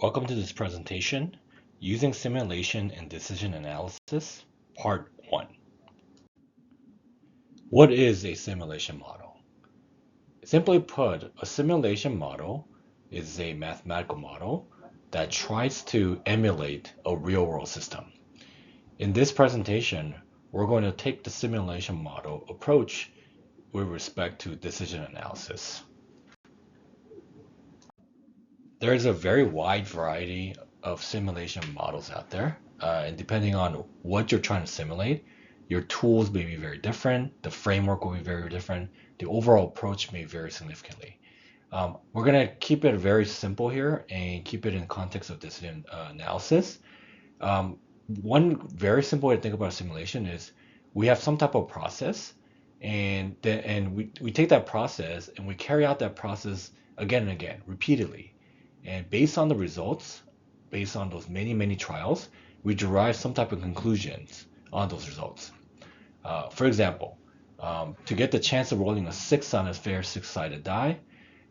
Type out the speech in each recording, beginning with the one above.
Welcome to this presentation, Using Simulation and Decision Analysis, Part 1. What is a simulation model? Simply put, a simulation model is a mathematical model that tries to emulate a real-world system. In this presentation, we're going to take the simulation model approach with respect to decision analysis. There is a very wide variety of simulation models out there, and depending on what you're trying to simulate, your tools may be very different, the framework will be very different, the overall approach may vary significantly. We're going to keep it very simple here and keep it in context of decision analysis. One very simple way to think about a simulation is we have some type of process, and we take that process and we carry out that process again and again, repeatedly. And based on the results, based on those many trials, we derive some type of conclusions on those results. For example, to get the chance of rolling a 6 on a fair 6-sided die,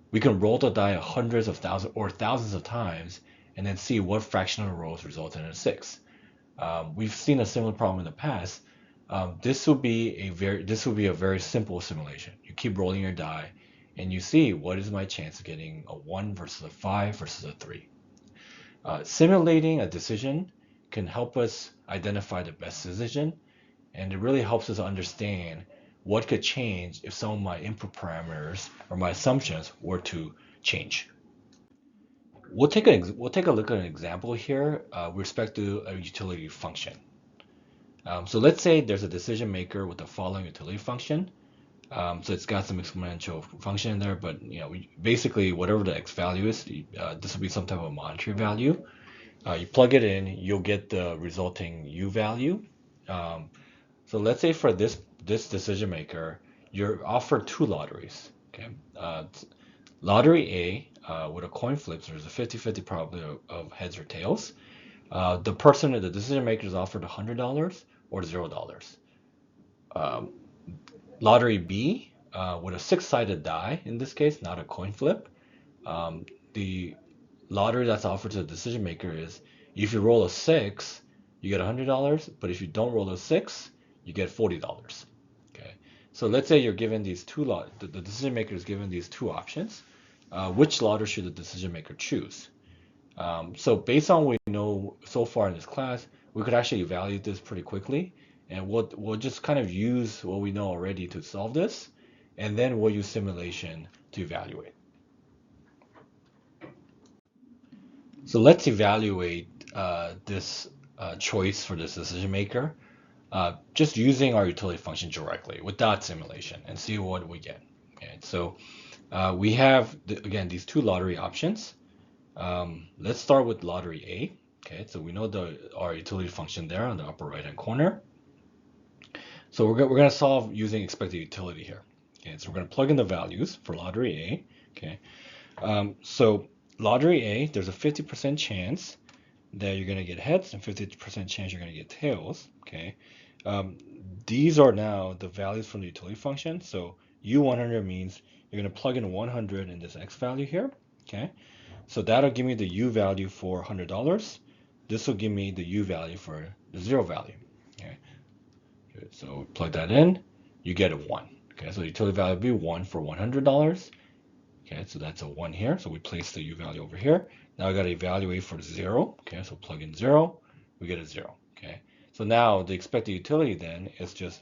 we can roll the die hundreds of thousands or thousands of times and then see what fraction of the rolls result in a 6. We've seen a similar problem in the past. This would be a very simple simulation. You keep rolling your die and you see what is my chance of getting a 1 versus a 5 versus a 3. Simulating a decision can help us identify the best decision, and it really helps us understand what could change if some of my input parameters or my assumptions were to change. We'll take a look at an example here with respect to a utility function. So let's say there's a decision maker with the following utility function. So it's got some exponential function in there, but basically whatever the x value is, this will be some type of monetary value. You plug it in, you'll get the resulting u value. So let's say for this decision maker, you're offered 2 lotteries. Okay, lottery A with a coin flip, so there's a 50-50 probability of heads or tails. The decision maker is offered $100 or $0. Lottery B with a 6-sided die, in this case, not a coin flip. The lottery that's offered to the decision maker is if you roll a 6, you get $100, but if you don't roll a 6, you get $40. Okay, so let's say you're given these the decision maker is given these 2 options. Which lottery should the decision maker choose? So based on what we know so far in this class, we could actually evaluate this pretty quickly. And we'll just kind of use what we know already to solve this, and then we'll use simulation to evaluate. So let's evaluate this choice for this decision maker just using our utility function directly without simulation and see what we get. Okay, so we have, again, these 2 lottery options. Let's start with lottery A. Okay, so we know our utility function there on the upper right hand corner. So we're going to solve using expected utility here. Okay, so we're going to plug in the values for lottery A. Okay, so lottery A, there's a 50% chance that you're going to get heads and 50% chance you're going to get tails. Okay, these are now the values from the utility function. So U100 means you're going to plug in 100 in this X value here. Okay, so that'll give me the U value for $100. This will give me the U value for the 0 value. Okay. So plug that in, you get a 1. Okay, so the utility value will be 1 for $100. Okay, so that's a 1 here. So we place the U value over here. Now I got to evaluate for 0. Okay, so plug in 0, we get a 0. Okay, so now the expected utility then is just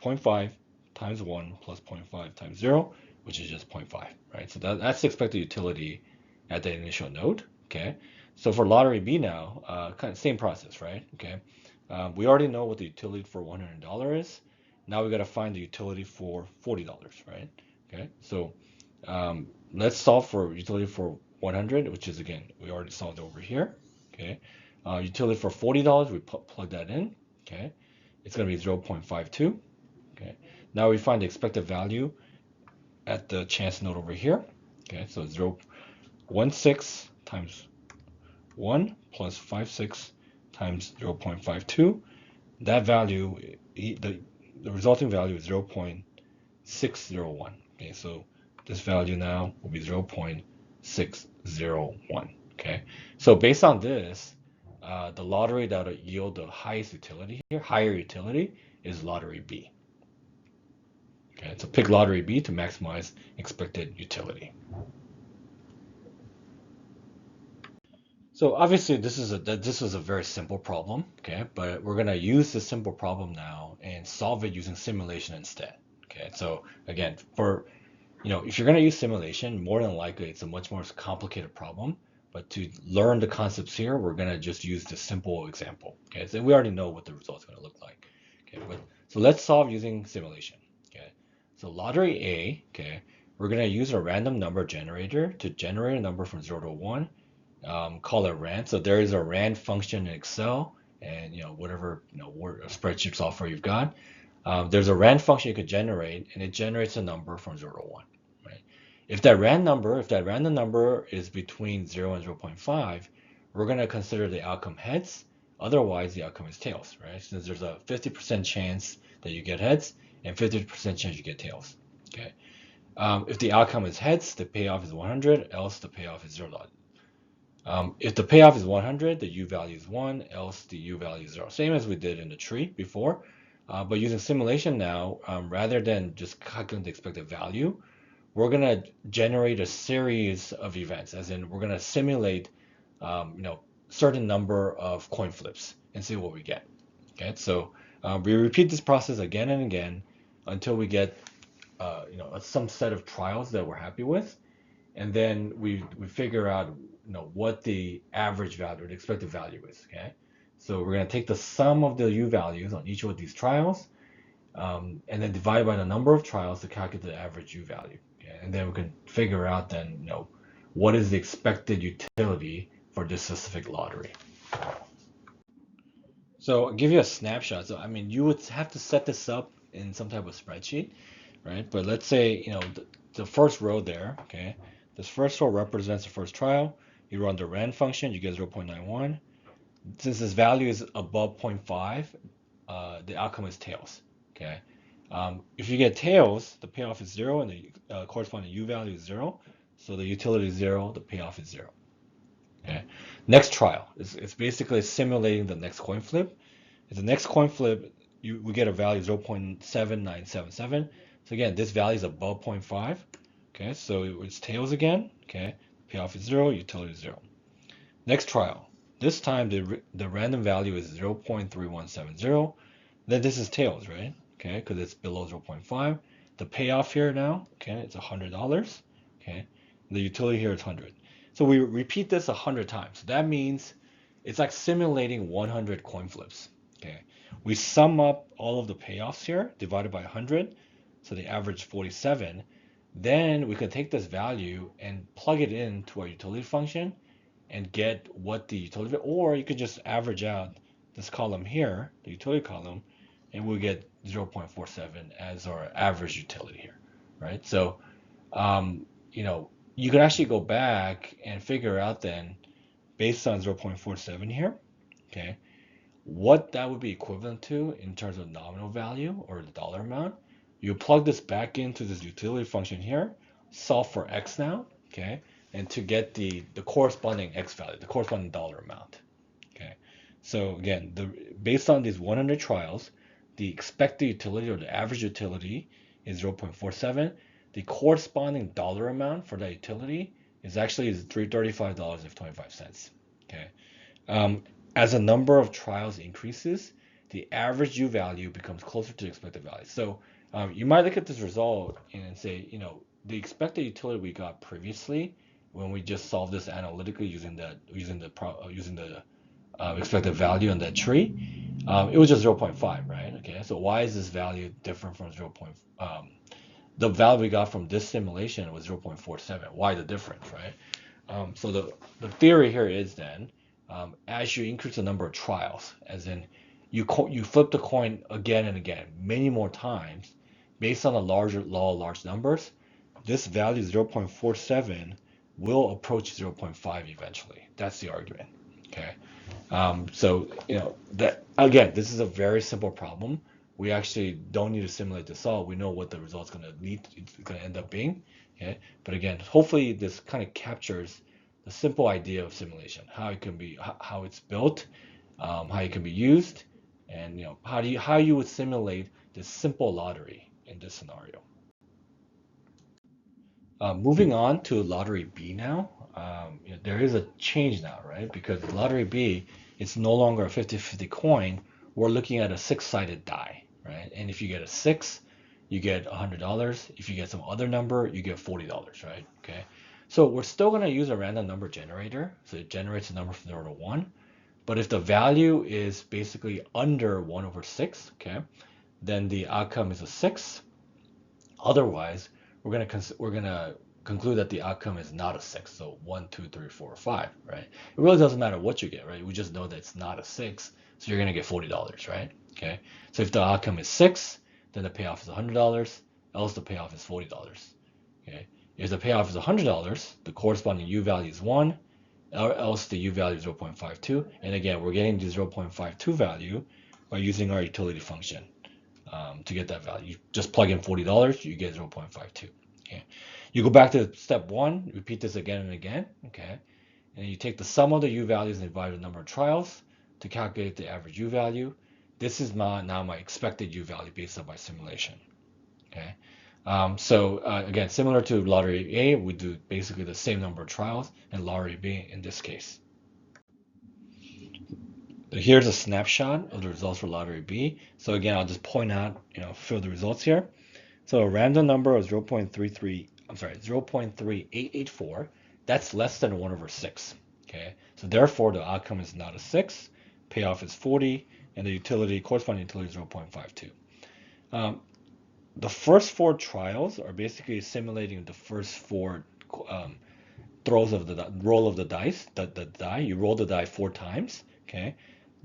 0.5 times 1 plus 0.5 times 0, which is just 0.5, right? So that's the expected utility at the initial node. Okay, so for lottery B now, kind of same process, right? Okay. We already know what the utility for $100 is. Now we got to find the utility for $40, right? Okay, so let's solve for utility for 100, which is, again, we already solved over here. Okay, utility for $40, we plug that in. Okay, it's going to be 0.52. Okay, now we find the expected value at the chance node over here. Okay, so 0.16 times 1 plus 56 times 0.52, that value, the resulting value is 0.601. Okay, so this value now will be 0.601. Okay. Okay, so based on this, the lottery that will yield the highest utility here, higher utility, is lottery B. Okay, so pick lottery B to maximize expected utility. So obviously this is a very simple problem, okay? But we're gonna use this simple problem now and solve it using simulation instead. Okay, so again, for if you're gonna use simulation, more than likely it's a much more complicated problem. But to learn the concepts here, we're gonna just use this simple example. Okay, so we already know what the result's gonna look like. Okay, but so let's solve using simulation. Okay, so lottery A, okay, we're gonna use a random number generator to generate a number from 0 to 1, call it rand. So there is a rand function in Excel and whatever word spreadsheet software you've got. There's a rand function you could generate, and it generates a number from 0 to 1. Right? If that random number is between 0 and 0.5, we're going to consider the outcome heads. Otherwise, the outcome is tails, right? Since there's a 50% chance that you get heads and 50% chance you get tails. Okay. If the outcome is heads, the payoff is 100, else the payoff is 0. If the payoff is 100, the U value is 1, else the U value is 0. Same as we did in the tree before. But using simulation now, rather than just calculating the expected value, we're going to generate a series of events, as in we're going to simulate certain number of coin flips and see what we get. Okay, so we repeat this process again and again until we get some set of trials that we're happy with, and then we figure out what the average value or the expected value is. Okay, so we're going to take the sum of the U values on each of these trials, and then divide by the number of trials to calculate the average U value. Okay? And then we can figure out then what is the expected utility for this specific lottery. So I'll give you a snapshot. So I mean, you would have to set this up in some type of spreadsheet, right? But let's say the first row there, okay, this first row represents the first trial. You run the rand function, you get 0.91. Since this value is above 0.5, the outcome is tails. Okay. If you get tails, the payoff is 0 and the corresponding U value is 0. So the utility is 0, the payoff is 0. Okay. Next trial. It's basically simulating the next coin flip. If the next coin flip, we get a value 0.7977. So again, this value is above 0.5. Okay, so it's tails again. Okay, payoff is 0, utility is 0. Next trial. This time the random value is 0.3170. Then this is tails, right? Okay, because it's below 0.5. The payoff here now, okay, it's $100. Okay, the utility here is 100. So we repeat this 100 times. That means it's like simulating 100 coin flips. Okay, we sum up all of the payoffs here, divided by 100, so the average 47. Then we can take this value and plug it into our utility function and get what the utility, or you could just average out this column here, the utility column, and we'll get 0.47 as our average utility here, right? So, you could actually go back and figure out then, based on 0.47 here, okay, what that would be equivalent to in terms of nominal value or the dollar amount. You plug this back into this utility function here, solve for x now, okay, and to get the corresponding x value, the corresponding dollar amount. Okay, so again, based on these 100 trials, the expected utility or the average utility is 0.47. The corresponding dollar amount for that utility is actually $335.25. Okay, as the number of trials increases, the average U value becomes closer to the expected value. So you might look at this result and say, the expected utility we got previously when we just solved this analytically using the expected value on that tree, it was just 0.5, right? Okay, so why is this value different from 0. The value we got from this simulation was 0.47. Why the difference, right? So the theory here is then, as you increase the number of trials, as in you flip the coin again and again, many more times, based on a larger law of large numbers, this value 0.47 will approach 0.5 eventually. That's the argument. Okay. So that again, this is a very simple problem. We actually don't need to simulate to solve. We know what the result's going to end up being. Okay. But again, hopefully this kind of captures the simple idea of simulation, how it can be, how it's built, how it can be used, and how you would simulate this simple lottery in this scenario. Moving on to lottery B now, there is a change now, right? Because lottery B, it's no longer a 50-50 coin. We're looking at a six-sided die, right? And if you get a six, you get $100. If you get some other number, you get $40, right? Okay. So we're still going to use a random number generator. So it generates a number from 0 to 1. But if the value is basically under 1 over 6, okay, then the outcome is a 6. Otherwise, we're gonna conclude that the outcome is not a 6. So 1, 2, 3, 4, 5, right? It really doesn't matter what you get, right? We just know that it's not a 6, so you're gonna get $40, right? Okay. So if the outcome is 6, then the payoff is $100. Else the payoff is $40. Okay. If the payoff is $100, the corresponding U value is 1, or else the U value is 0.52. And again, we're getting the 0.52 value by using our utility function. To get that value, you just plug in $40, you get 0.52. Okay, you go back to step 1, repeat this again and again. Okay, and you take the sum of the U values and divide the number of trials to calculate the average U value. This is now my expected U value based on my simulation. Okay, so again, similar to lottery A, we do basically the same number of trials, and lottery B in this case. Here's a snapshot of the results for lottery B. So again, I'll just point out, fill the results here. So a random number of 0.3884, that's less than 1 over 6. Okay, so therefore the outcome is not a 6, payoff is 40, and the corresponding utility is 0.52. The first 4 trials are basically simulating the first 4 throws of the roll of the dice. The die, you roll the die 4 times. Okay,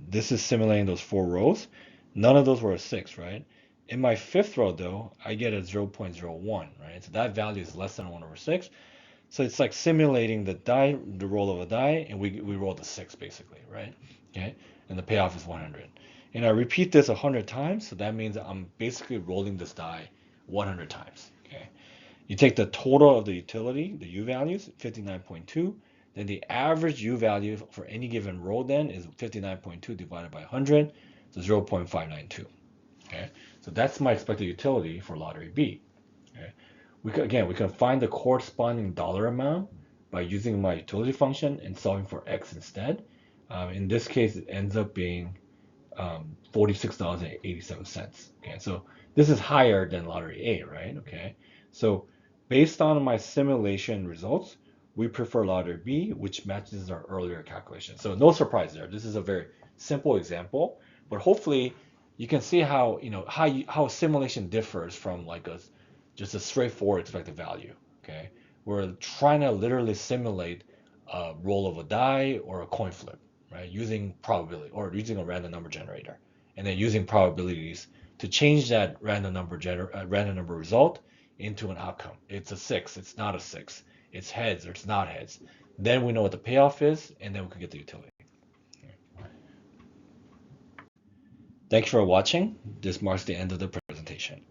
this is simulating those 4 rows. None of those were a 6, right? In my 5th row, though, I get a 0.01, right? So that value is less than 1 over 6. So it's like simulating the roll of a die, and we roll the 6, basically, right? Okay, and the payoff is 100. And I repeat this 100 times, so that means I'm basically rolling this die 100 times, okay? You take the total of the utility, the U values, 59.2, then the average U value for any given row then is 59.2 divided by 100, so 0.592. Okay, so that's my expected utility for lottery B. Okay, we can find the corresponding dollar amount by using my utility function and solving for X instead. In this case, it ends up being $46.87. Okay, so this is higher than lottery A, right? Okay, so based on my simulation results, we prefer lottery B, which matches our earlier calculation. So no surprise there. This is a very simple example, but hopefully you can see how how simulation differs from like just a straightforward expected value. Okay, we're trying to literally simulate a roll of a die or a coin flip, right? Using probability or using a random number generator, and then using probabilities to change that random number result into an outcome. It's a 6. It's not a 6. It's heads or it's not heads. Then we know what the payoff is, and then we can get the utility. Thanks for watching. This marks the end of the presentation.